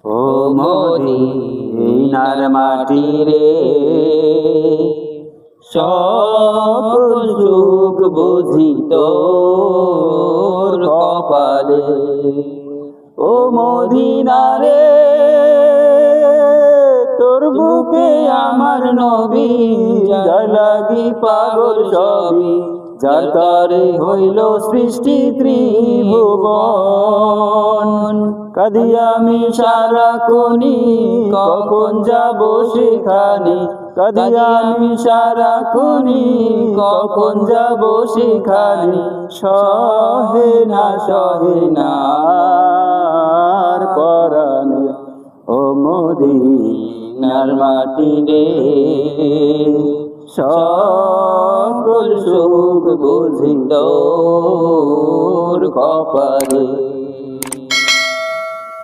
ও মদিনার মাটি রে, সকল সুখ বুঝি তোর কপালে। ও মদিনা রে, তোর বুকে আমার নবী, যার লাগি পাগল সবই, যার তরে হইল সৃষ্টি ত্রিভুবন। কাঁদি আমি সারাক্ষণি, কখন যাব সেখানে, কাঁদি আমি সারাক্ষণি, কখন যাব সেখানে। সহে না আর পরাণে, ও মদিনার মাটি রে, সকল সুখ বুঝি তোর কপালে।